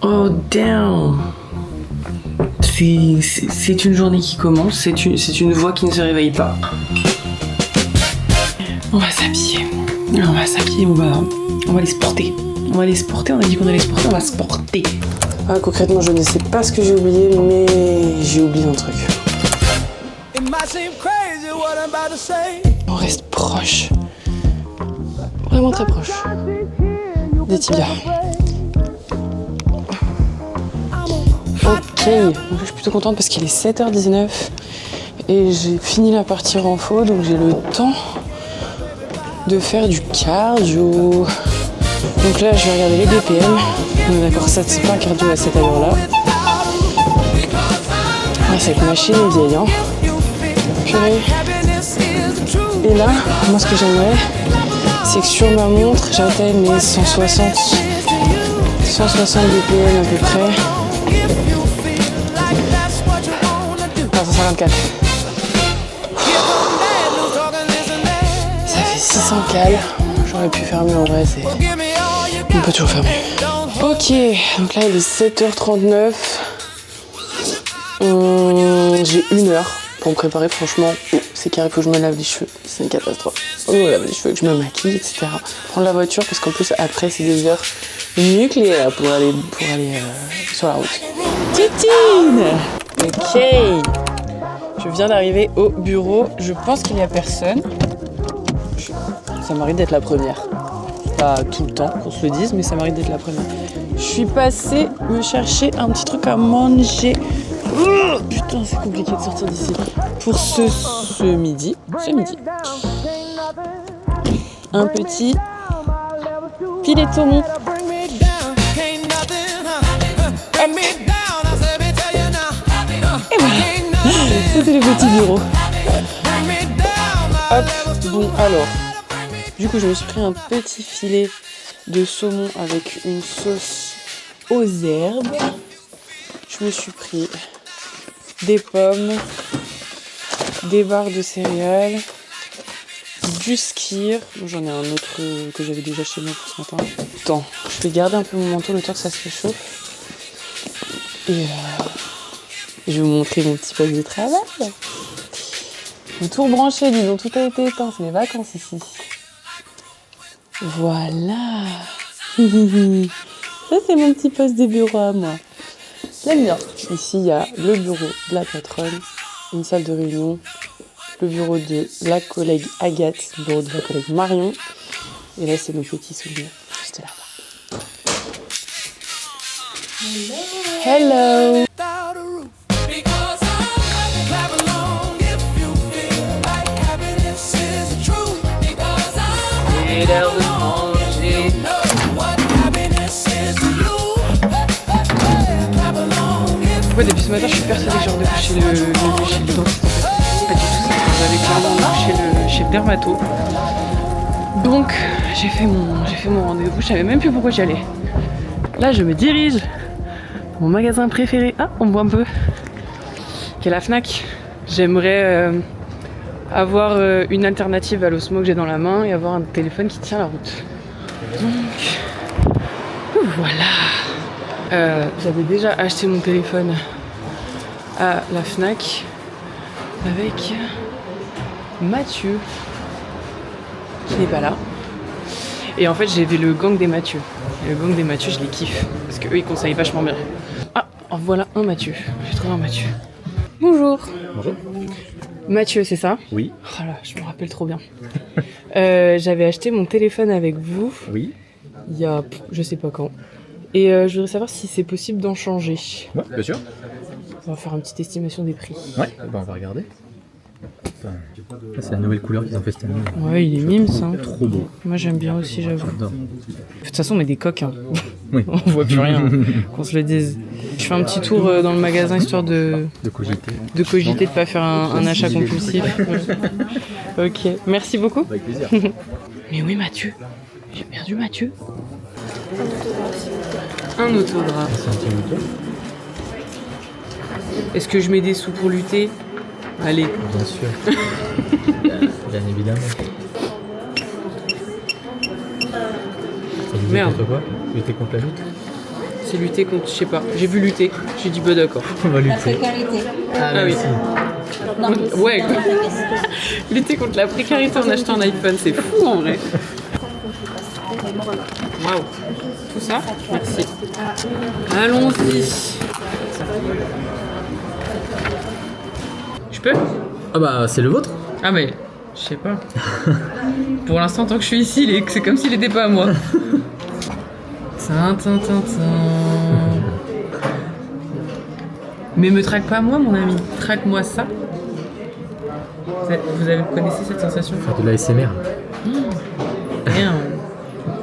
Oh damn. C'est une journée qui commence, c'est une voix qui ne se réveille pas. On va s'habiller, on va aller se porter. On va aller se porter, on a dit qu'on allait se porter, on va se porter. Ah, concrètement, je ne sais pas ce que j'ai oublié, mais j'ai oublié un truc. On reste proche. Vraiment très proche. Des tibias. Ok, donc je suis plutôt contente parce qu'il est 7h19 et j'ai fini la partie renfo, donc j'ai le temps de faire du cardio. Donc là, je vais regarder les BPM. D'accord, ça c'est pas un cardio à cette allure-là. Ah, cette machine est vieille, hein. Purée. Et là, moi ce que j'aimerais, c'est que sur ma montre, j'atteigne mes 160 BPM à peu près. 154. Ça fait 600 cales. J'aurais pu faire mieux en vrai, on peut toujours faire mieux. Ok, donc là il est 7h39. J'ai 1 heure pour me préparer, franchement. C'est carré, faut que je me lave les cheveux. C'est une catastrophe. Faut que je me lave les cheveux, que je me maquille, etc. Prendre la voiture parce qu'en plus après c'est des heures nucléaires pour aller sur la route. Titine. Ok. Je viens d'arriver au bureau. Je pense qu'il n'y a personne. Ça m'arrive d'être la première. Pas tout le temps qu'on se le dise, mais ça m'arrive d'être la première. Je suis passée me chercher un petit truc à manger. Oh, putain, c'est compliqué de sortir d'ici. Pour ce midi. Un petit filet de saumon. Et voilà. C'était le petit bureau. Hop, bon alors. Du coup, je me suis pris un petit filet de saumon avec une sauce aux herbes. Je me suis pris des pommes, des barres de céréales, du skyr. J'en ai un autre que j'avais déjà chez moi pour ce matin. Attends, je vais garder un peu mon manteau le temps que ça se réchauffe. Et je vais vous montrer mon petit poste de travail. J'ai tout rebranché, dis donc, tout a été éteint. C'est les vacances ici. Voilà. Ça, c'est mon petit poste de bureau à moi. J'aime bien. Ici, il y a le bureau de la patronne, une salle de réunion, le bureau de la collègue Agathe, le bureau de la collègue Marion. Et là, c'est nos petits souvenirs, juste là-bas. Hello. C'est l'heure de manger. Ouais, depuis ce matin, je suis persuadée que j'ai rendez-vous chez le dentiste. En fait, pas du tout ça. J'avais clairement chez le dermato. Donc, j'ai fait mon rendez-vous. Je savais même plus pourquoi j'y allais. Là, je me dirige dans mon magasin préféré. Ah, on me voit un peu. Qui est la Fnac. J'aimerais avoir une alternative à l'Osmo que j'ai dans la main et avoir un téléphone qui tient la route. Donc, voilà. J'avais déjà acheté mon téléphone à la Fnac avec Mathieu qui n'est pas là. Et en fait, j'ai vu le gang des Mathieu. Et le gang des Mathieu, je les kiffe parce qu'eux, ils conseillent vachement bien. Ah, en voilà un Mathieu. J'ai trouvé un Mathieu. Bonjour. Bonjour. Mathieu, c'est ça ? Oui. Oh là, je me rappelle trop bien. J'avais acheté mon téléphone avec vous. Oui. Il y a je sais pas quand. Et je voudrais savoir si c'est possible d'en changer. Ouais, bien sûr. On va faire une petite estimation des prix. Ouais, on va regarder. Là, c'est la nouvelle couleur qu'ils ont fait cette année. Ouais, il est mimes, hein. Trop beau. Moi, j'aime bien aussi, j'avoue. J'adore. De toute façon, on met des coques, hein. Oui. On voit plus rien, qu'on se le dise. Je fais un petit tour dans le magasin histoire de cogiter, de pas faire un achat compulsif. Ouais. Ok, merci beaucoup. Avec plaisir. Mais oui, Mathieu. J'ai perdu Mathieu. Un autographe. Est-ce que je mets des sous pour lutter ? Allez. Bien sûr. Bien évidemment. Ça vous Merde. contre quoi? Lutter contre la lutte? C'est lutter contre, je sais pas. J'ai vu lutter. J'ai dit bah d'accord. On va La lutter. précarité. Ah oui. Non, Ouais. Lutter contre la précarité en achetant un iPhone, c'est fou en vrai. Waouh. Tout ça? Merci. Allons-y. Je peux? Ah bah c'est le vôtre. Ah mais, je sais pas. Pour l'instant, tant que je suis ici, c'est comme s'il était pas à moi. Tin, tin, tin, tin. Mais me traque pas moi, mon ami. Traque-moi ça. Vous connaissez cette sensation? Faire de l'ASMR. Rien.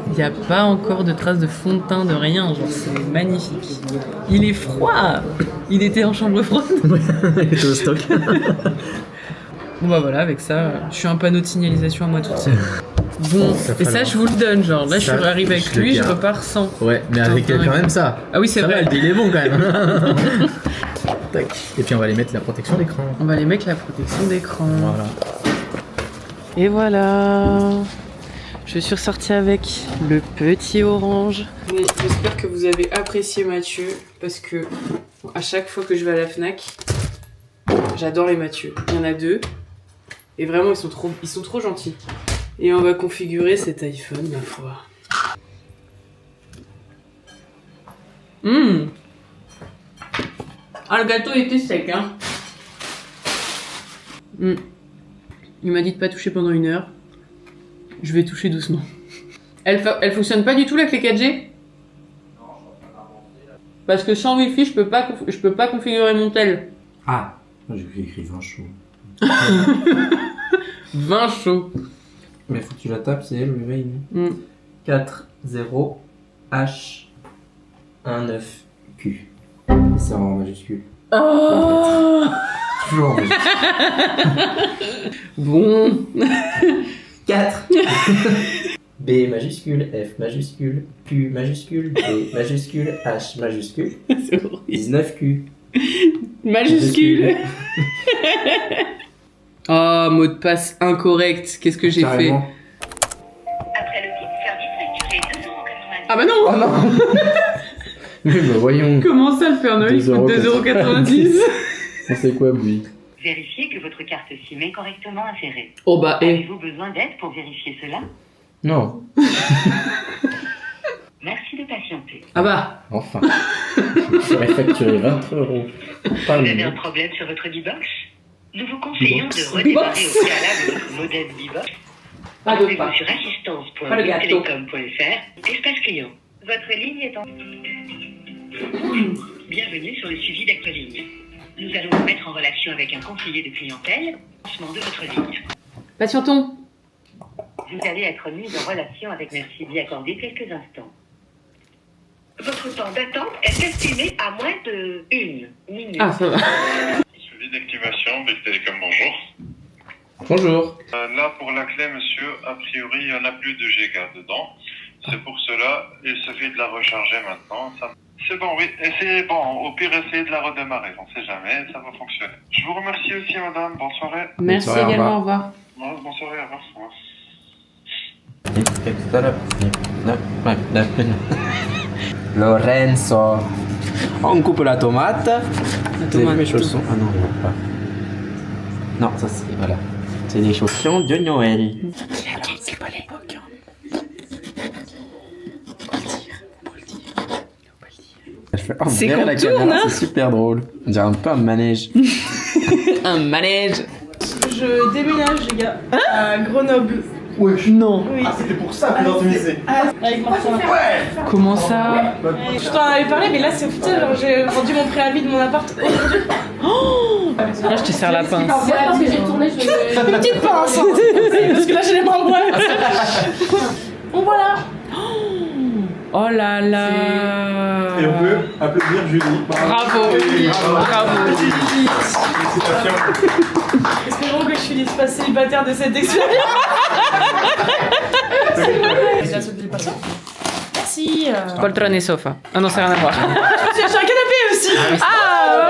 Il n'y a pas encore de traces de fond de teint, de rien. Genre, c'est magnifique. Il est froid. Il était en chambre froide. Il était au stock. Bon bah voilà, avec ça, je suis un panneau de signalisation à moi toute seule. Bon, et ça je vous le donne, genre là je suis arrivée avec lui, je repars sans. Ouais, mais avec quand même ça. Ah oui, c'est Ça vrai. va, le deal est bon quand même. Tac. Et puis on va les mettre la protection d'écran. On va les mettre la protection d'écran. Voilà. Et voilà. Je suis ressortie avec le petit orange. J'espère que vous avez apprécié Mathieu, parce que à chaque fois que je vais à la Fnac, j'adore les Mathieu. Il y en a 2. Et vraiment, ils sont trop gentils. Et on va configurer cet iPhone, ma foi. Ah, le gâteau était sec, hein. Il m'a dit de pas toucher pendant 1 heure. Je vais toucher doucement. Elle fonctionne pas du tout la clé 4G? Parce que sans Wi-Fi, je peux pas configurer mon tel. Ah, j'ai écrit vin chaud. Vin chaud. Mais faut que tu la tapes, c'est le réveil. 4, 0, H, 1, 9, Q. Et c'est en majuscule. Oh Toujours en majuscule. Bon. 4. B majuscule, F majuscule, Q majuscule, B majuscule, H majuscule, C'est horrible. 19 Q. Majuscule. Oh, mot de passe incorrect. Qu'est-ce que j'ai fait? Carrément. Après le bip service facturé 2,90 €. Ah bah non. Oh non. Mais bah voyons. Comment ça, le Père Noël, il coûte 2,90 €? C'est quoi, oui? Vérifiez que votre carte SIM est correctement insérée. Oh bah, Avez-vous besoin d'aide pour vérifier cela? Non. Merci de patienter. Ah bah. Enfin. Je me serais facturé 23 €. Par Vous avez un minute. problème sur votre B-Box? Nous vous conseillons B-Box. de redémarrer au préalable votre modem B-Box. Pas de Rendez-vous pas. sur Pas le gâteau. assistance.telecom.fr, espace client. Votre ligne est en... Bonjour, bienvenue sur le suivi d'Actualigne. Nous allons vous mettre en relation avec un conseiller de clientèle, lancement de votre ligne. Patientons. Vous allez être mis en relation avec merci d'y accorder quelques instants. Votre temps d'attente est estimé à moins de 1 minute. Ah, ça va. Suivi d'activation, Bouygues Télécom, bonjour. Bonjour. Là, pour la clé, monsieur, a priori, il n'y en a plus de giga dedans. C'est pour cela, il suffit de la recharger maintenant. C'est bon, oui. Essayez, bon, au pire, essayez de la redémarrer. On ne sait jamais, ça va fonctionner. Je vous remercie aussi, madame. Bonne soirée. Merci Bonne soirée, également, au au revoir. Bonne soirée, au revoir. Lorenzo. On coupe la tomate. Vous avez vu mes tomate. chaussons? Ah non, non, pas. Non, ça c'est. Voilà. C'est les chaussons de Noël. C'est pas l'époque. Oh, C'est derrière qu'on la tourne, caméra, hein. c'est super drôle. On dirait un peu un manège. Un manège. Je déménage, les gars, à Grenoble. Non. Oui. Ah, c'était pour ça que vous organisez. Avec Martin. Comment ça? Je t'en avais parlé, mais là c'est officiel. Genre, j'ai rendu mon préavis de mon appart aujourd'hui. Là, je te serre la pince. C'est parce que j'ai tourné, je une petite pince. Hein. Parce que là j'ai les mains moites. Bon voilà. Oh là là. Et on peut applaudir Julie. Bravo. Bravo. Félicitations. Espérons que je finisse pas célibataire de cette expérience. La sauté le patient. Merci. Poltron et sofa. Ah non, ça n'a rien à voir. J'ai acheté un canapé aussi. Ah,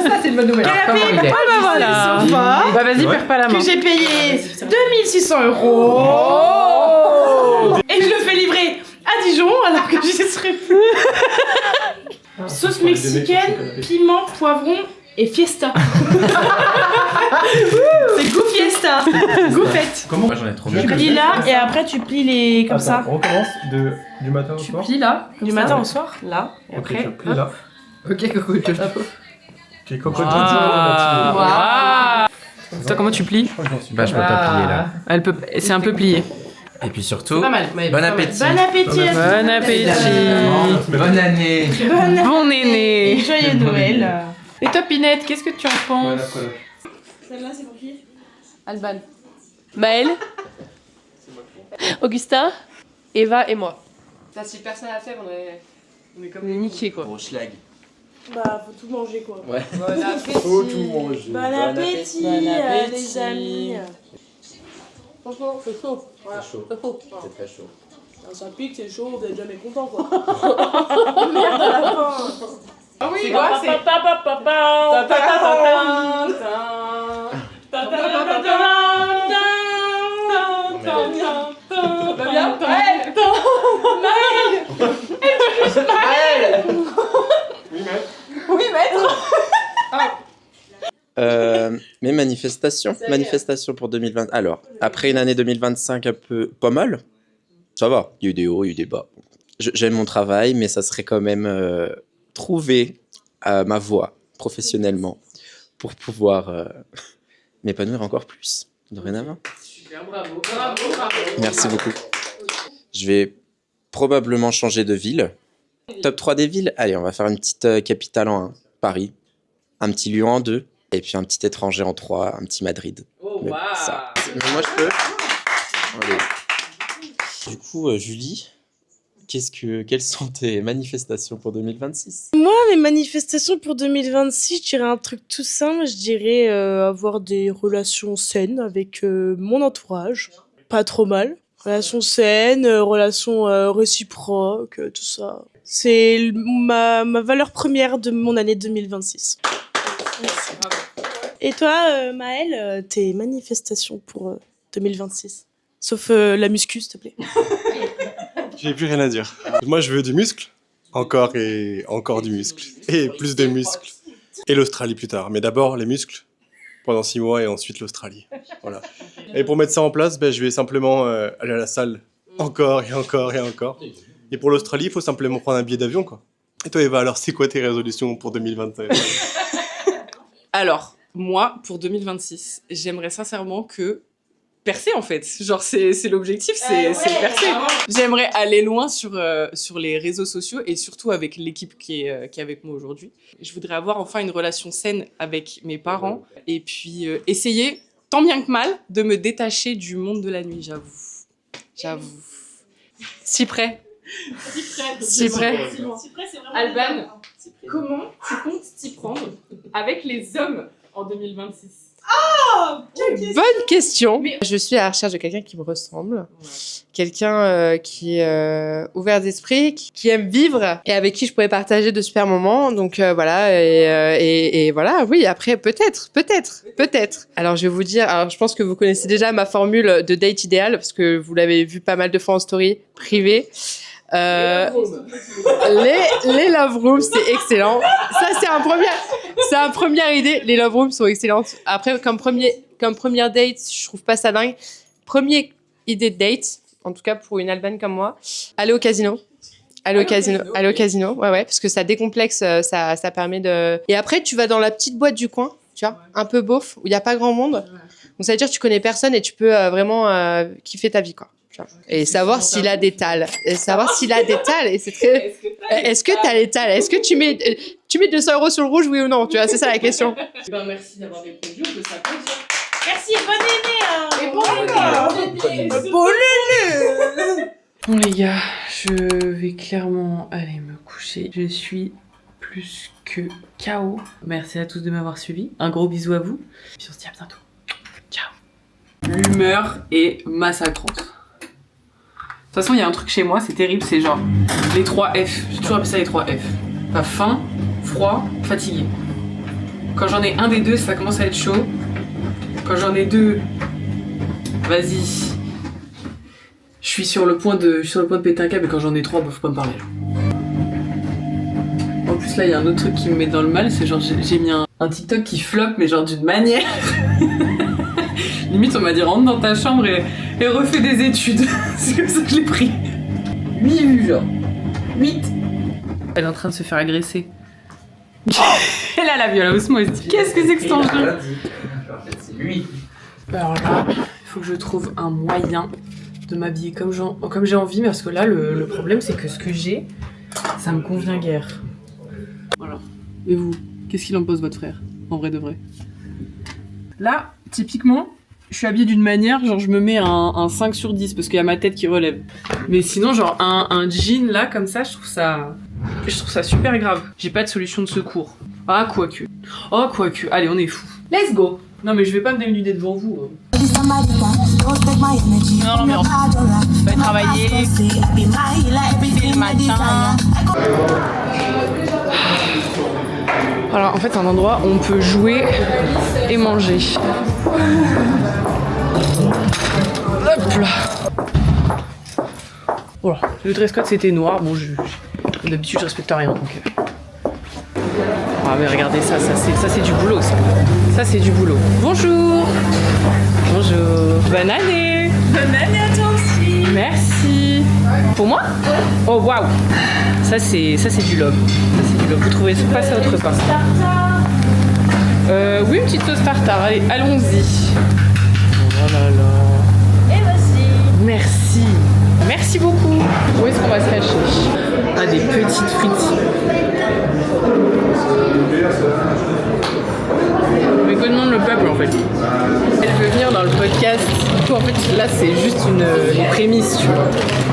Ça c'est une bonne nouvelle. Canapé, comment il est. oh bah voilà. Sofa. Bah vas-y, perds pas la main. Que j'ai payé 2600 €. Et je le fais livrer à Dijon alors que j'y serai plus. Sauce mexicaine, piment, poivron et fiesta. C'est goût fiesta. Goût fête. Comment? Moi j'en ai trop Tu plies là et après tu plies les comme ça. On recommence du matin au Tu soir. plies là, du matin au soir, là. Et Ok, après, je plie là. Ok, Coco, tu J'ai cocotte. Waouh. Toi, comment tu plies? Bah, je peux pas plier là. C'est un peu plié. Et puis surtout, Pas mal. bon appétit. Bon appétit. Bon appétit. Bonne année. Bon Et aîné. joyeux Noël. Et toi, Pinette, qu'est-ce que tu en penses? Celle-là, c'est pour qui? Alban. Maël. Augustin. Eva et moi. Là, si personne à faire, on est comme des niqués quoi. Gros schlag. Bah, faut tout manger quoi. Ouais. Bon appétit. Faut tout manger. Bon appétit, Bon appétit. les amis. Franchement, c'est chaud. C'est chaud. C'est chaud. C'est très chaud. Ça pique, c'est chaud, vous êtes jamais content quoi. Merde à la fin. Ah oui, C'est quoi? C'est Mes manifestations pour 2020. Alors, après une année 2025 un peu pas mal, ça va. Il y a eu des hauts, il y a eu des bas. J'aime mon travail, mais ça serait quand même trouver ma voie professionnellement pour pouvoir m'épanouir encore plus dorénavant. Super, bravo. Bravo, bravo. Merci beaucoup. Je vais probablement changer de ville. Top 3 des villes. Allez, on va faire une petite capitale en 1, Paris. Un petit Lyon en 2. Et puis un petit étranger en 3, un petit Madrid. Oh, Mais waouh. mais moi, je peux. Allez. Du coup, Julie, quelles sont tes manifestations pour 2026? Mes manifestations pour 2026, je dirais un truc tout simple. Je dirais avoir des relations saines avec mon entourage. Pas trop mal. Relations saines, relations réciproques, tout ça. C'est ma valeur première de mon année 2026. Et toi, Maëlle, tes manifestations pour 2026? Sauf la muscu, s'il te plaît. J'ai plus rien à dire. Moi, je veux du muscle. Encore et encore du muscle. Et plus de muscles. Et l'Australie plus tard. Mais d'abord, les muscles pendant 6 mois et ensuite l'Australie. Voilà. Et pour mettre ça en place, je vais simplement aller à la salle. Encore et encore et encore. Et pour l'Australie, il faut simplement prendre un billet d'avion, quoi. Et toi, Eva, alors, c'est quoi tes résolutions pour 2021? Alors, moi, pour 2026, j'aimerais sincèrement que percer en fait. Genre, c'est l'objectif, c'est percer. J'aimerais aller loin sur les réseaux sociaux et surtout avec l'équipe qui est avec moi aujourd'hui. Je voudrais avoir enfin une relation saine avec mes parents et puis essayer, tant bien que mal, de me détacher du monde de la nuit, j'avoue. Si près. Si près. Alban, comment tu comptes t'y prendre avec les hommes en 2026? Bonne question. Je suis à la recherche de quelqu'un qui me ressemble. Quelqu'un qui est ouvert d'esprit, qui aime vivre et avec qui je pourrais partager de super moments. Donc voilà, et voilà, oui, après peut-être. Alors je vais vous dire, alors je pense que vous connaissez déjà ma formule de date idéal parce que vous l'avez vu pas mal de fois en story privée. Les love rooms, c'est excellent. Ça, c'est un première idée. Les love rooms sont excellentes. Après, comme première date, je trouve pas ça dingue. Première idée de date, en tout cas pour une Albane comme moi, aller au casino. Aller au casino, ouais, parce que ça décomplexe, ça permet de... Et après, tu vas dans la petite boîte du coin, tu vois, un peu beauf, où il n'y a pas grand monde. Donc ça veut dire que tu connais personne et tu peux vraiment kiffer ta vie, quoi. Et savoir s'il a des tales. Et c'est très... Est-ce que t'as les tales? Est-ce que tu mets 200 € sur le rouge, oui ou non? Tu vois, c'est ça la question. Merci d'avoir répondu, on peut s'applaudir. Merci, bonne année. Et Bon Bon les gars, je vais clairement aller me coucher. Je suis plus que KO. Merci à tous de m'avoir suivi. Un gros bisou à vous. Puis on se dit à bientôt. Ciao. L'humeur est massacrante. De toute façon, il y a un truc chez moi, c'est terrible, c'est genre les 3 F. J'ai toujours appelé ça les 3 F. T'as faim, froid, fatigué. Quand j'en ai un des deux, ça commence à être chaud. Quand j'en ai deux, vas-y. Je suis sur le point de péter un câble et quand j'en ai 3, bah faut pas me parler. Là. Ok. plus là il y a un autre truc qui me met dans le mal, c'est genre j'ai mis un TikTok qui flop mais genre d'une manière. Limite on m'a dit rentre dans ta chambre et refais des études. C'est comme ça que je l'ai pris. 8 vues genre. 8. Elle est en train de se faire agresser. Elle a la viole à osmose. Qu'est-ce que c'est que cet enjeu? C'est lui. Alors là, il faut que je trouve un moyen de m'habiller comme j'ai envie, parce que là, le problème, c'est que ce que j'ai, ça me convient guère. Voilà. Et vous, qu'est-ce qu'il en pense, votre frère, en vrai de vrai? Là, typiquement, je suis habillée d'une manière, genre je me mets un 5 sur 10, parce qu'il y a ma tête qui relève. Mais sinon, genre un jean, là, comme ça, je trouve ça super grave. J'ai pas de solution de secours. Ah, quoique. Oh, quoique. Allez, on est fous. Let's go. Non, mais je vais pas me dénuder devant vous. Non, mais on va travailler, c'est le matin. Alors, en fait, un endroit où on peut jouer et manger. Hop là. Voilà. Le dress code, c'était noir. Bon, d'habitude, je respecte rien, donc... Ah mais regardez ça c'est du boulot ça. Ça c'est du boulot. Bonjour. Bonjour. Bonne année. Bonne année à toi aussi. Merci. Pour moi? Oh waouh. Ça c'est du love. Ça c'est du love. Vous trouvez pas ça autre part? Oui, une petite sauce tartare. Allez, allons-y. Oh là là. Et voici. Merci. Merci beaucoup. Où est-ce qu'on va se cacher? Ah, des petites frites. Mais que demande le peuple en fait? Elle veut venir dans le podcast. En fait, là, c'est juste une prémisse, tu vois.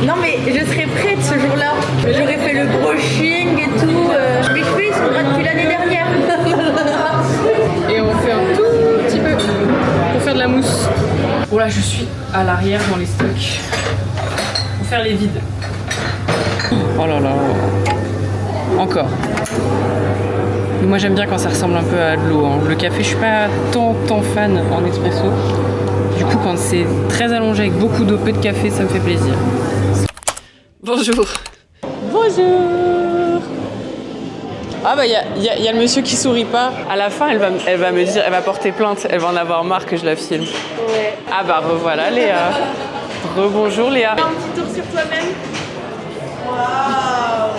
Non mais je serais prête ce jour-là. J'aurais fait le brushing et tout. Mes cheveux ils sont gras depuis l'année dernière. Et on fait un tout petit peu pour faire de la mousse. Bon là, je suis à l'arrière dans les stocks. Pour faire les vides. Oh là là. Encore. Moi j'aime bien quand ça ressemble un peu à de l'eau. Hein. Le café, je suis pas tant fan en expresso. Du coup, quand c'est très allongé avec beaucoup d'eau, peu de café, ça me fait plaisir. Bonjour. Bonjour. Ah bah il y a le monsieur qui sourit pas. À la fin, elle va me dire, elle va porter plainte. Elle va en avoir marre que je la filme. Ouais. Ah bah revoilà Léa. Rebonjour Léa. Un petit tour sur toi-même. Waouh.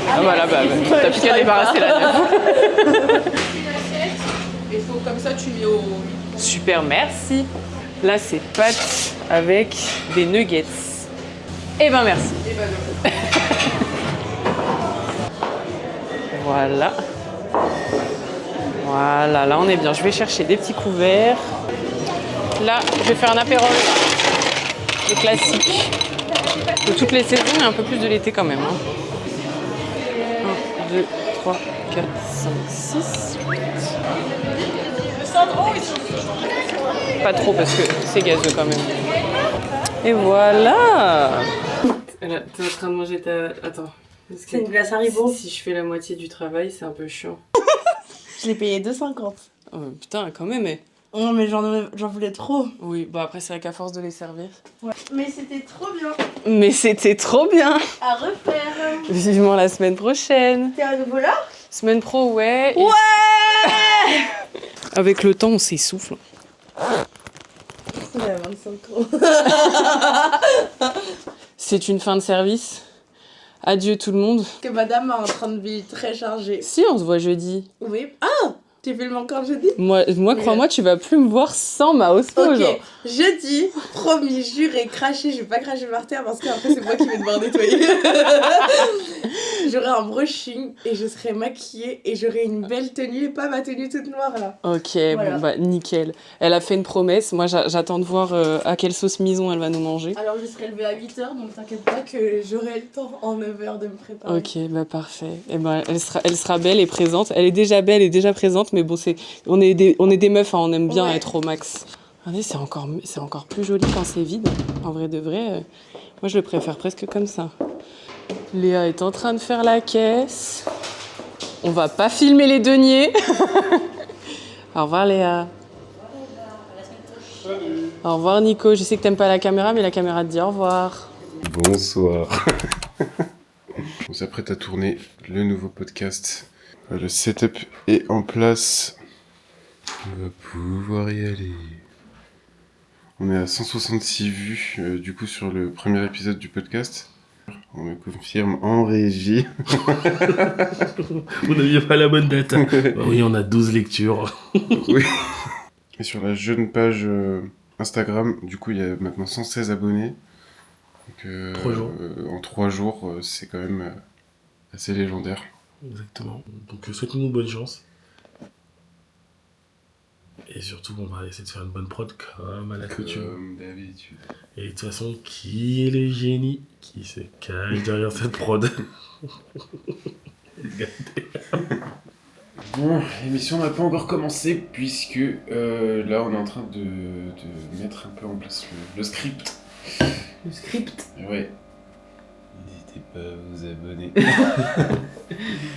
Ah voilà, bah t'as plus qu'à débarrasser la neuf. Il faut comme ça, tu mets au... Super, merci. Là, c'est pâtes avec des nuggets. Eh ben, merci. Voilà. Voilà, là, on est bien. Je vais chercher des petits couverts. Là, je vais faire un apéro. Le classique. De toutes les saisons, mais un peu plus de l'été quand même. 1, 2, 3, 4, 5, 6, 8. Pas trop parce que c'est gazeux quand même. Et voilà. T'es en train de manger ta... Attends. C'est une glace Haribo. Si je fais la moitié du travail, c'est un peu chiant. Je l'ai payé 2,50. Oh, putain, quand même. Non, mais j'en voulais trop. Oui, bon après c'est vrai qu'à force de les servir. Ouais. Mais c'était trop bien. Mais c'était trop bien. À refaire. Vivement la semaine prochaine. T'es à nouveau là? Semaine pro, ouais. Ouais. Avec le temps, on s'essouffle. J'avais 25 ans. C'est une fin de service. Adieu tout le monde. Que madame a un train de vie très chargé. Si, on se voit jeudi. Oui. Ah, tu filmes encore jeudi? Moi crois-moi, tu vas plus me voir sans ma osmo, Ok, genre. jeudi, promis, juré, craché, je vais pas cracher par terre parce qu'après c'est moi qui vais devoir nettoyer. J'aurai un brushing et je serai maquillée et j'aurai une belle tenue et pas ma tenue toute noire là. Ok, Voilà. bon bah nickel. Elle a fait une promesse, moi j'attends de voir à quelle sauce maison elle va nous manger. Alors je serai levée à 8h donc t'inquiète pas que j'aurai le temps en 9h de me préparer. Ok, bah parfait. Et ben elle sera belle et présente. Elle est déjà belle et déjà présente, mais bon on est des meufs, hein, on aime bien Ouais. être au max. Regardez, c'est encore plus joli quand c'est vide. En vrai de vrai, moi je le préfère presque comme ça. Léa est en train de faire la caisse. On va pas filmer les deniers. Au revoir Léa. Au revoir Nico. Je sais que t'aimes pas la caméra, mais la caméra te dit au revoir. Bonsoir. s'apprête à tourner le nouveau podcast. Le setup est en place. On va pouvoir y aller. On est à 166 vues du coup sur le premier épisode du podcast. On me confirme en régie. Vous n'aviez pas la bonne date. Oui, on a 12 lectures. Oui. Et sur la jeune page Instagram, du coup, il y a maintenant 116 abonnés. Donc, 3 jours. En 3 jours, c'est quand même assez légendaire. Exactement. Donc, souhaitez-nous bonne chance. Et surtout, on va essayer de faire une bonne prod comme à la coutume. Comme d'habitude. Et de toute façon, qui est le génie qui se cache derrière cette prod? Bon, l'émission n'a pas encore commencé puisque là on est en train de mettre un peu en place le script. Le script. Ouais. N'hésitez pas à vous abonner.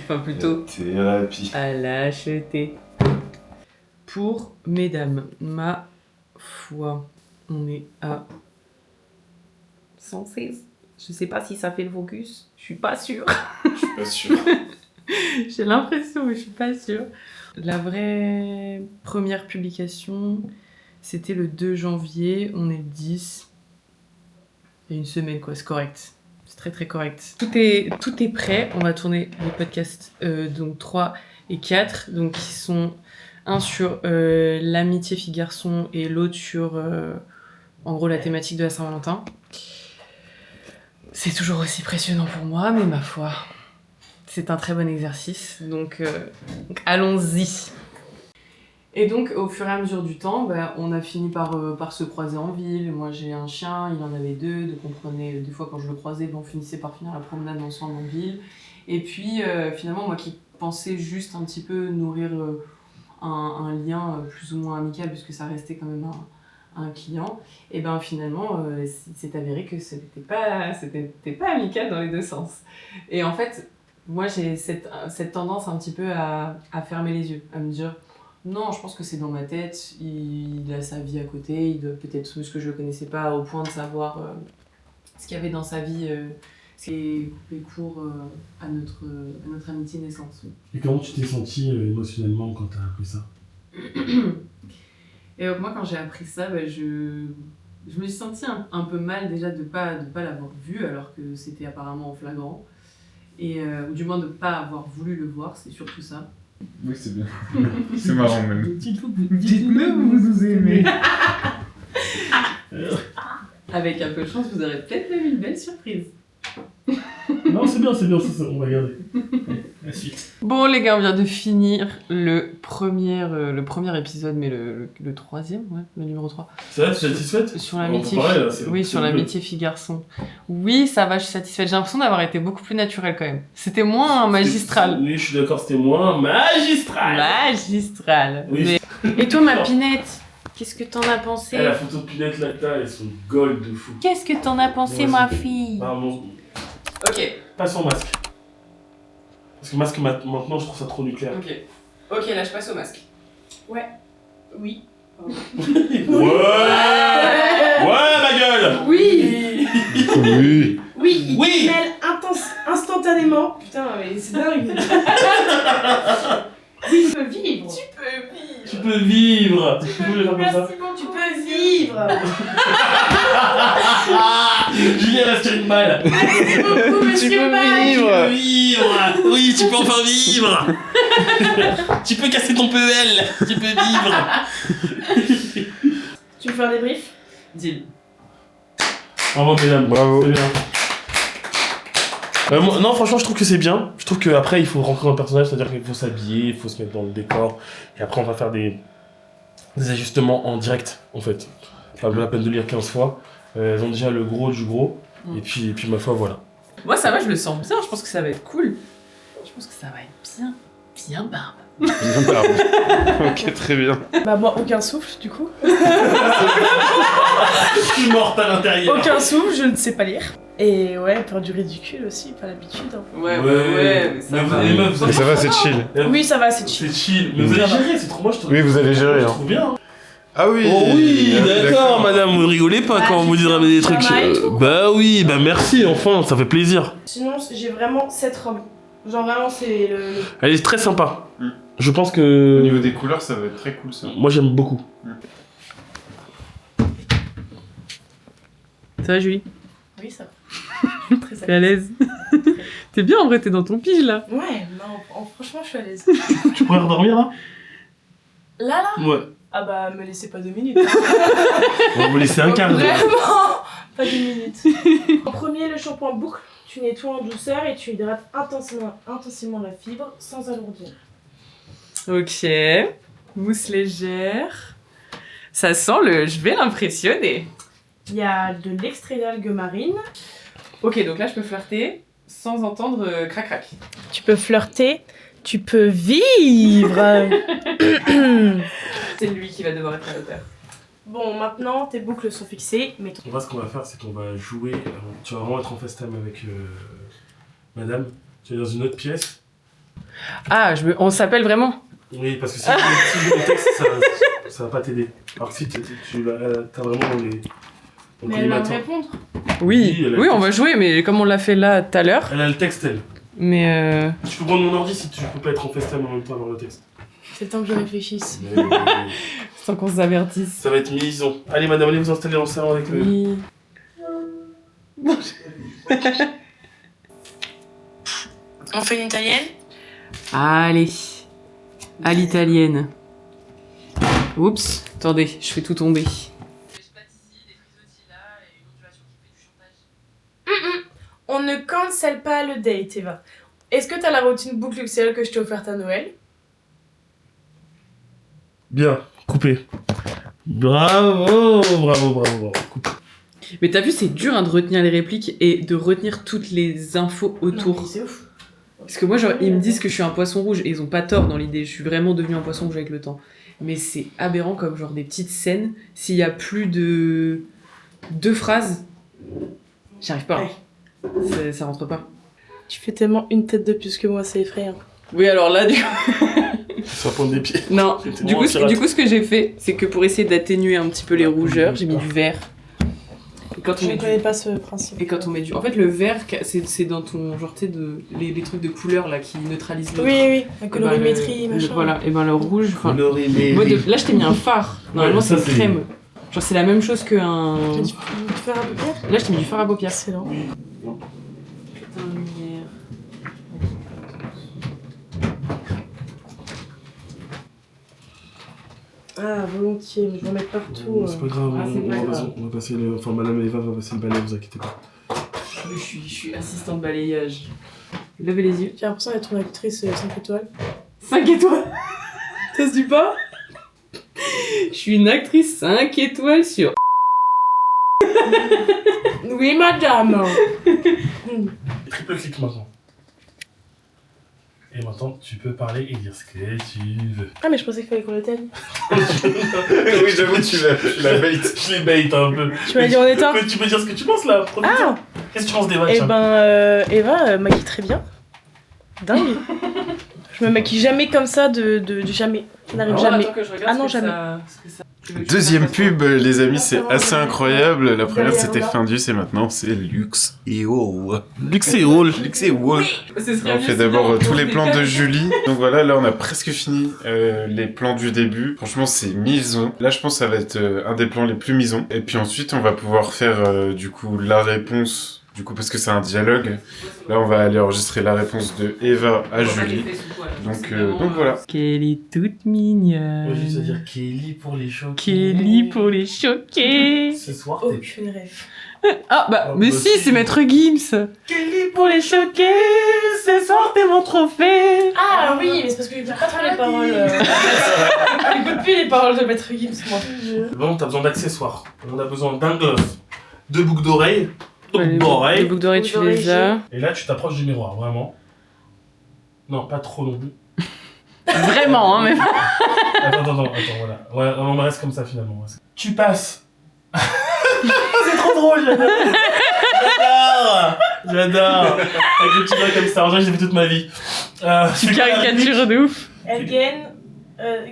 Enfin plutôt Thérapie. à l'acheter. Pour mesdames, ma foi, on est à 116. Je sais pas si ça fait le focus, je suis pas sûre. Je suis pas sûr. J'ai l'impression, mais je suis pas sûre. La vraie première publication, c'était le 2 janvier, on est le 10. Il y a une semaine, quoi, c'est correct. C'est très très correct. Tout est prêt, on va tourner les podcasts donc 3 et 4, donc qui sont un sur l'amitié fille-garçon et l'autre sur, en gros, la thématique de la Saint-Valentin. C'est toujours aussi passionnant pour moi, mais ma foi, c'est un très bon exercice, donc allons-y. Et donc, au fur et à mesure du temps, on a fini par se croiser en ville. Moi, j'ai un chien, il en avait 2, donc on prenait, des fois, quand je le croisais, on finissait par finir la promenade ensemble en ville. Et puis, finalement, moi qui pensais juste un petit peu nourrir un lien plus ou moins amical, puisque ça restait quand même un client, et finalement, c'est avéré que c'était pas amical dans les deux sens. Et en fait, moi, j'ai cette tendance un petit peu à fermer les yeux, à me dire non, je pense que c'est dans ma tête, il a sa vie à côté, il doit peut-être plus que je le connaissais pas au point de savoir ce qu'il y avait dans sa vie, ce qui est coupé court à notre amitié naissante. Et comment tu t'es sentie émotionnellement quand t'as appris ça? Et moi, quand j'ai appris ça, je me suis sentie un peu mal déjà de pas l'avoir vu, alors que c'était apparemment en flagrant. Ou du moins de ne pas avoir voulu le voir, c'est surtout ça. Oui, c'est bien. C'est marrant même. Dites-le, vous nous aimez. Avec un peu de chance, vous aurez peut-être même une belle surprise. Non, c'est bien, ça, on va garder. La suite. Bon les gars, on vient de finir le premier épisode, mais le troisième, ouais, le numéro 3. Ça va, tu es satisfaite? Sur l'amitié, oui, sur l'amitié fille-garçon. Oui, ça va, je suis satisfaite. J'ai l'impression d'avoir été beaucoup plus naturelle quand même. C'était moins magistral. Oui, je suis d'accord, c'était moins magistral. Magistral. Oui. Mais... Et toi, ma Pinette, qu'est-ce que t'en as pensé? La photo de Pinette Lacta, elles sont gold de fou. Qu'est-ce que t'en as pensé, ma fille? Pardon. Ok. Pas son masque. Parce que masque, maintenant, je trouve ça trop nucléaire. Ok, là, je passe au masque. Ouais. Oui. Ouais, ma gueule. Oui. Oui. Oui, il Oui. te mêle instantanément. Putain, mais c'est dingue. Oui, tu peux vivre. Tu peux vivre. Tu peux le faire comme ça. Merci beaucoup. Tu peux vivre. Julien respire mal. Merci beaucoup, monsieur Tu peux Mike. vivre. Vivre. Oui, tu peux enfin vivre. Tu peux casser ton PEL. Tu peux vivre. Tu veux faire des briefs? Deal. Bravo, mesdames. Bravo. C'est bien. Non, franchement, je trouve que c'est bien. Je trouve qu'après, il faut rentrer dans le personnage, c'est-à-dire qu'il faut s'habiller, il faut se mettre dans le décor. Et après, on va faire des ajustements en direct, en fait. Pas la peine de lire 15 fois. Elles ont déjà le gros du gros. Et puis ma foi, voilà. Moi, ça va, je le sens bien. Je pense que ça va être cool. Je pense que ça va être bien barbe. Bien barbe. Ok, très bien. Bah moi, aucun souffle, du coup. Je suis morte à l'intérieur. Aucun souffle, je ne sais pas lire. Et ouais, peur du ridicule aussi, pas l'habitude. Hein. Ouais, mais ça va. Les meufs, Mais ça va, c'est chill. Oui, ça va, c'est chill. C'est chill. Mais vous allez gérer, c'est trop moche. Oui, vous allez gérer. Je Hein. trouve bien. Ah oui. Oh oui, d'accord, madame, vous rigolez pas quand vous dites ramener des trucs. Bah oui, bah merci, enfin, ça fait plaisir. Sinon, j'ai vraiment cette robe. Genre vraiment, c'est le... Elle est très sympa. Je pense Au que... niveau des couleurs, ça va être très cool ça. Moi j'aime beaucoup. Ça va, Julie? Oui, ça va. T'es à l'aise? T'es bien, en vrai, t'es dans ton pige, là. Ouais, non, franchement, je suis à l'aise. Tu pourrais redormir là? Là Ouais. Ah bah, me laissez pas 2 minutes. On va vous laisser un quart d'heure. Vraiment pas 2 minutes. En premier, le shampoing boucle. Tu nettoies en douceur et tu hydrates intensément la fibre sans alourdir. Ok. Mousse légère. Ça sent le... Je vais l'impressionner. Il y a de l'extrait d'algues marines. Ok, donc là, je peux flirter sans entendre crac-crac. Tu peux flirter, tu peux vivre. C'est lui qui va devoir être à l'auteur. Bon, maintenant, tes boucles sont fixées. Mais On va, ce qu'on va faire, c'est qu'on va jouer. Tu vas vraiment être en FaceTime avec madame. Tu es dans une autre pièce. Ah, on s'appelle vraiment? Oui, parce que si tu joues le texte, ça va pas t'aider. Alors que si t'as vraiment les. Mais elle va me répondre. Oui, elle a le oui, on texte. va jouer, mais comme on l'a fait là tout à l'heure. Elle a le texte, elle. Mais Tu peux prendre mon ordi si tu peux pas être en FaceTime en même temps avoir le texte. C'est le temps que je réfléchisse. sans qu'on s'avertisse. Ça va être mi-ison. Allez, madame, allez vous installer dans le salon avec le. Oui. On fait une italienne? Allez. À l'italienne. Oups, attendez, je fais tout tomber. On ne cancelle pas le date, Eva. Est-ce que t'as la routine boucle Luxel que je t'ai offerte à Noël? Bien, coupé. Bravo, bravo, bravo, bravo. Coupé. Mais t'as vu, c'est dur hein, de retenir les répliques et de retenir toutes les infos autour. Non, mais c'est ouf. Parce que moi, genre, ils me disent que je suis un poisson rouge et ils ont pas tort dans l'idée. Je suis vraiment devenue un poisson rouge avec le temps. Mais c'est aberrant comme genre des petites scènes. S'il y a plus de 2 phrases, j'arrive pas. Ouais. Ça rentre pas. Tu fais tellement une tête de plus que moi, c'est effrayant. Oui, alors là, du coup... Ça pointe des pieds. Non, du coup, ce que j'ai fait, c'est que pour essayer d'atténuer un petit peu les rougeurs, j'ai mis du vert. Et quand Je ne connais pas ce principe. Et quand on met du... En fait, le vert, c'est dans ton... Genre, tu sais, les trucs de couleur, là, qui neutralisent le... Oui, la colorimétrie, machin. Voilà, et ben le rouge... Enfin, colorimétrie. moi, là, je t'ai mis un phare. Normalement, ça, c'est une crème. Genre, c'est la même chose qu'un... Du fard à paupières? Là, je t'ai mis du fard à paupières. Excellent. Putain, lumière. Ah, volontiers, mais je vais en mettre partout. C'est pas grave, Ah, c'est pas grave. on va passer le... Enfin, madame Eva va passer le balai, vous inquiétez pas. Oui, je suis assistante balayage. Levez les yeux. J'ai l'impression d'être une actrice 5 étoiles. 5 étoiles. Ça se dit pas? Je suis une actrice 5 étoiles sur... Oui, madame. Triple clic maintenant. Et maintenant, tu peux parler et dire ce que tu veux. Ah, mais je pensais qu'il fallait qu'on le telle. Oui, j'avoue, tu la bait. Je les bait un peu. Tu m'as dit en état. Tu peux dire ce que tu penses là. Ah. Qu'est-ce que tu penses d'Eva? Eh Eva maquille très bien. Dingue. Je me maquille jamais comme ça de jamais. Ça n'arrive jamais. Ah non, jamais. Deuxième pub, les amis, c'est assez incroyable. La première, c'était Findus et maintenant, c'est Luxéo. Luxéo. Luxéo. On fait d'abord tous les plans de Julie. Donc voilà, là, on a presque fini les plans du début. Franchement, c'est maison. Là, je pense que ça va être un des plans les plus maison. Et puis ensuite, on va pouvoir faire, du coup, la réponse. Du coup, parce que c'est un dialogue, là, on va aller enregistrer la réponse de Eva à Julie. Donc voilà. Qu'elle est toute mignonne. Moi, juste à dire Kelly pour les choquer. Kelly pour les choquer. Ce soir, Aucune rêve. Ah bah, mais si, c'est Maître Gims. Kelly pour les choquer, ce soir t'es mon trophée. Ah oui, mais c'est parce que j'écoute pas trop les paroles. J'écoute plus les paroles de Maître Gims, moi. Bon, t'as besoin d'accessoires. On a besoin d'un glove, 2 boucles d'oreilles. Les boucles d'oreilles, tu les as. Et là, tu t'approches du miroir, vraiment. Non, pas trop non plus. Vraiment, hein, mais... Attends, voilà. Ouais, on reste comme ça, finalement. Tu passes. C'est trop drôle, j'adore. Avec le petit doigt comme ça. En vrai, j'ai fait toute ma vie. Tu caricatures de ouf. Elle gagne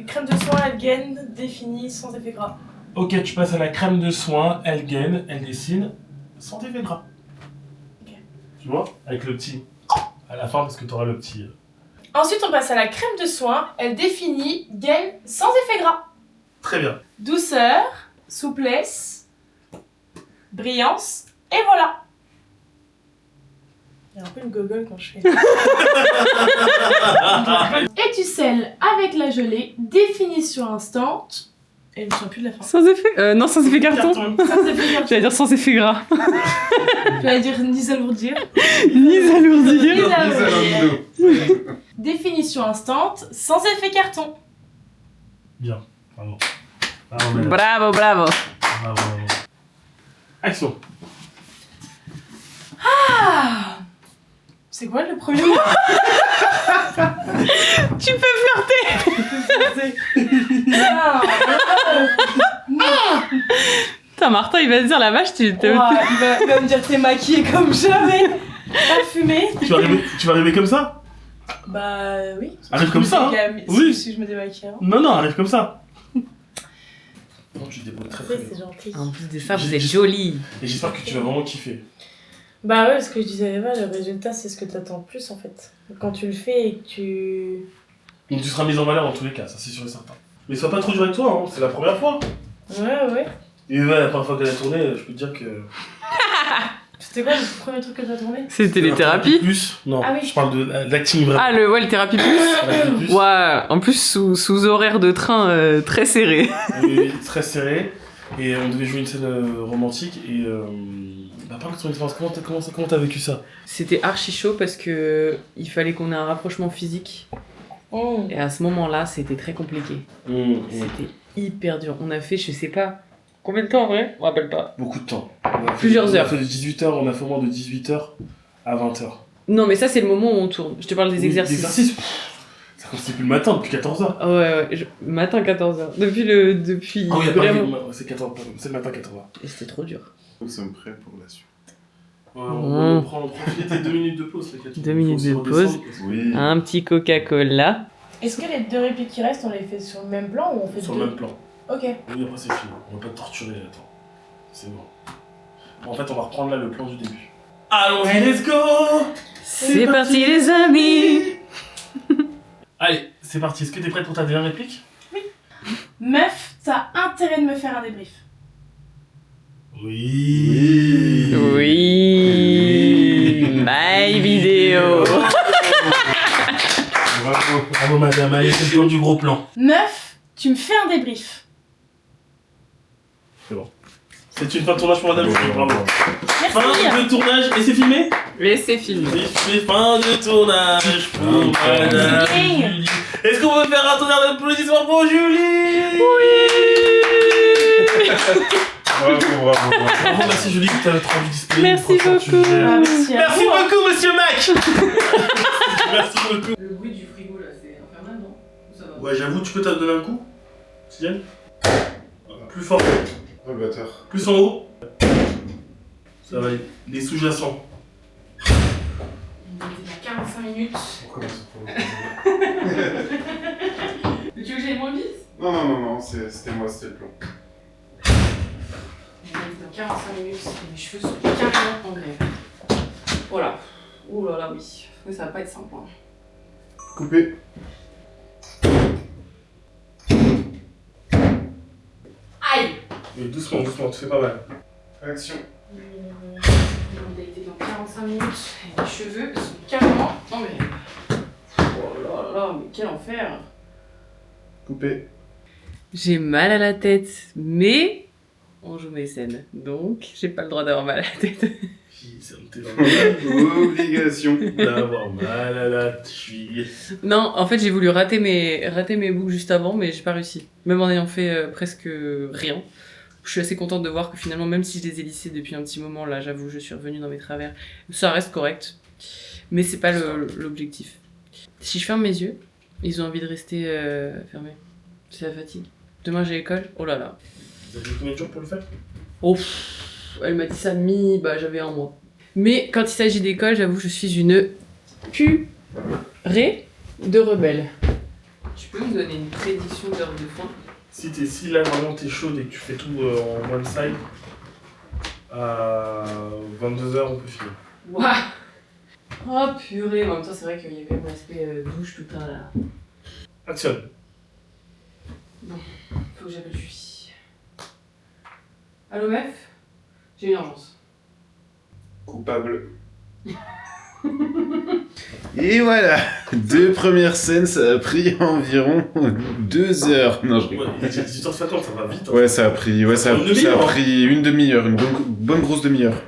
Crème de soin, elle gaine, définie, sans effet gras. Ok, tu passes à la crème de soin, elle gaine, elle dessine, sans effet gras. Ok. Tu vois? Avec le petit à la fin, parce que t'auras le petit. Ensuite, on passe à la crème de soin, elle définit, gaine, sans effet gras. Très bien. Douceur, souplesse, brillance, et voilà. Il y a un peu une gogole quand je fais. Et tu scelles avec la gelée, définition instant. Et je me souviens plus de la fin. Sans effet non, sans effet carton. Sans effet carton. J'allais dire sans effet gras. J'allais dire ni alourdir. Ni alourdir. Ni alourdir. Définition instant, sans effet carton. Bien. Bravo. Bravo, madame. Bravo, bravo. Bravo, bravo. Action. Ah, c'est quoi le premier mot? Tu peux flirter. Putain, Martin, il va se dire la vache, tu te... Il va me dire t'es maquillée comme jamais. Parfumée. Tu vas arriver comme ça? Bah oui. Arrive comme ça, hein. Oui. Si je me démaquille avant. Non, arrive comme ça. Non, tu te débrouilles très bien. C'est gentil. En plus de ça, vous êtes jolie. Et j'espère que tu vas vraiment kiffer. Bah ouais, ce que je disais à Eva, le résultat c'est ce que t'attends le plus en fait. Quand tu le fais et que tu... Donc tu seras mise en valeur dans tous les cas, ça c'est sûr et certain. Mais sois pas trop dur avec toi, hein. C'est la première fois. Ouais. Et ouais, la première fois qu'elle a tourné, je peux te dire que... C'était quoi le premier truc que t'as tourné? C'était les thérapies. Plus. Non, Ah oui. je parle de l'acting vraiment. Ah, le thérapie plus. Ouais, en plus sous horaire de train très serré. Oui, très serré. Et on devait jouer une scène romantique et... Bah parle de ton expérience, comment t'as vécu ça? C'était archi chaud parce que il fallait qu'on ait un rapprochement physique. Et à ce moment-là, c'était très compliqué. C'était hyper dur. On a fait, je sais pas, combien de temps en vrai? Je me rappelle pas. Beaucoup de temps. Plusieurs heures. On a fait de 18h, on a fait au moins de 18h à 20h. Non, mais ça, c'est le moment où on tourne. Je te parle des exercices. Des exercices. Ça constitue plus le matin, depuis 14h. Ouais, matin 14h. Depuis Ah oui, vraiment... c'est 14h, c'est le matin 14h. Et c'était trop dur. Nous sommes prêts pour la suite. Ouais, on prend tes 2 minutes de pause. 2 minutes de pause. Oui. Un petit Coca-Cola. Est-ce que les 2 répliques qui restent, on les fait sur le même plan ou on fait Sur deux? le même plan. Ok. Oui, après c'est fini. On va pas te torturer, attends. C'est bon. En fait, on va reprendre là le plan du début. Allons-y, let's go! C'est parti les amis. Allez, c'est parti. Est-ce que t'es prête pour ta dernière réplique? Meuf, t'as intérêt de me faire un débrief. Oui. Oui. My vidéo. Bravo madame, allez, c'est le plan du gros plan. Meuf, tu me fais un débrief. C'est bon. C'est une fin de tournage pour madame Julie, bravo. Merci. Fin de tournage, et c'est filmé? Et c'est filmé. C'est fin de tournage pour madame Julie. Est-ce qu'on peut faire un tonnerre d'applaudissements pour Julie? Bravo. Bravo, merci Julie, que t'as trop envie disponible. Merci beaucoup. Merci beaucoup, monsieur Mac. Merci beaucoup. Le bruit du frigo là, c'est infernal, non? Ça va. Ouais, j'avoue, tu peux te donner un coup? Sienne? Plus fort. Oh le bâtard. Plus en haut. Ça va aller. Les sous-jacents. On était à 45 minutes. Pourquoi on se Mais tu veux que j'aille moins vite? Non, c'était moi, c'était le plan. On était dans 45 minutes et mes cheveux sont carrément en grève. Voilà. Ouh là là, oui. Mais ça va pas être simple. Hein. Coupé. Aïe! Mais doucement, tu fais pas mal. Action. On a été dans 45 minutes et mes cheveux sont carrément en grève. Oh là là, mais quel enfer. Coupé. J'ai mal à la tête, mais on joue mes scènes. Donc, j'ai pas le droit d'avoir mal à la tête. Ça me t'est vraiment Obligation. d'avoir mal à la cheville. Non, en fait, j'ai voulu rater mes boucles juste avant, mais j'ai pas réussi. Même en ayant fait presque rien. Je suis assez contente de voir que finalement, même si je les ai lissés depuis un petit moment, là, j'avoue, je suis revenue dans mes travers. Ça reste correct, mais c'est pas l'objectif. Si je ferme mes yeux, ils ont envie de rester fermés. C'est la fatigue. Demain, j'ai école. Oh là là. Vous avez combien de jours pour le faire? Oh, elle m'a dit ça j'avais un mois. Mais quand il s'agit d'école, j'avoue, je suis une purée de rebelle. Tu peux me donner une prédiction d'heure de fin? Si là vraiment t'es chaude et que tu fais tout en one side, à 22h on peut finir. Waouh! Oh purée, en même temps c'est vrai qu'il y a quand même l'aspect douche tout un là. Action. Bon, faut que j'appelle Julie. Allô meuf? J'ai une urgence. Coupable. Et voilà, 2 premières scènes, ça a pris environ 2 heures. Non, je rigole. Ouais, 18h50, ça va vite. Hein. Ouais, ça a pris une demi-heure, une bonne grosse demi-heure.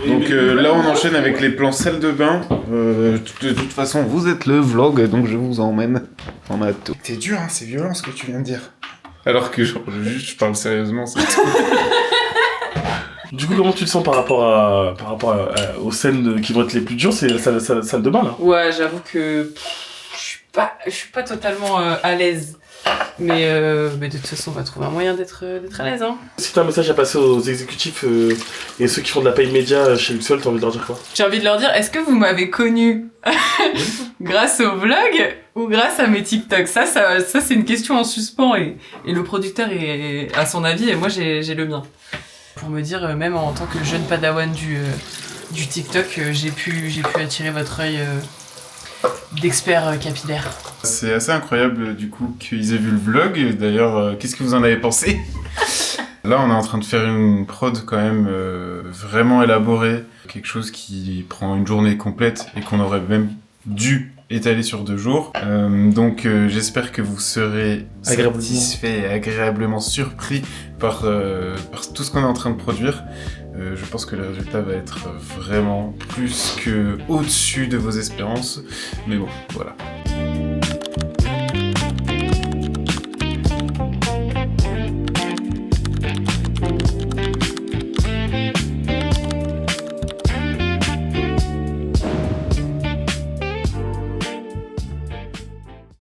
Oui, Donc là, on enchaîne avec les plans salle de bain. De toute façon, vous êtes le vlog, donc je vous emmène en ato. T'es dur, hein, c'est violent ce que tu viens de dire. Alors que genre, je parle sérieusement, c'est tout. Du coup, comment tu te sens par rapport aux scènes qui vont être les plus dures? C'est la salle de bain, là. Ouais, j'avoue que je suis pas totalement à l'aise. Mais de toute façon, on va trouver un moyen d'être à l'aise. Hein. Si t'as un message à passer aux exécutifs et ceux qui font de la paye média chez Luxol, t'as envie de leur dire quoi? J'ai envie de leur dire, est-ce que vous m'avez connu grâce au vlog ou grâce à mes TikTok? Ça c'est une question en suspens et le producteur a son avis et moi j'ai le mien. Pour me dire, même en tant que jeune padawan du TikTok, j'ai pu attirer votre œil d'expert capillaire. C'est assez incroyable du coup qu'ils aient vu le vlog. D'ailleurs, qu'est-ce que vous en avez pensé? Là, on est en train de faire une prod quand même vraiment élaborée. Quelque chose qui prend une journée complète et qu'on aurait même dû étaler sur 2 jours. Donc j'espère que vous serez satisfait et agréablement surpris par tout ce qu'on est en train de produire. Je pense que le résultat va être vraiment plus que au-dessus de vos espérances. Mais bon, voilà.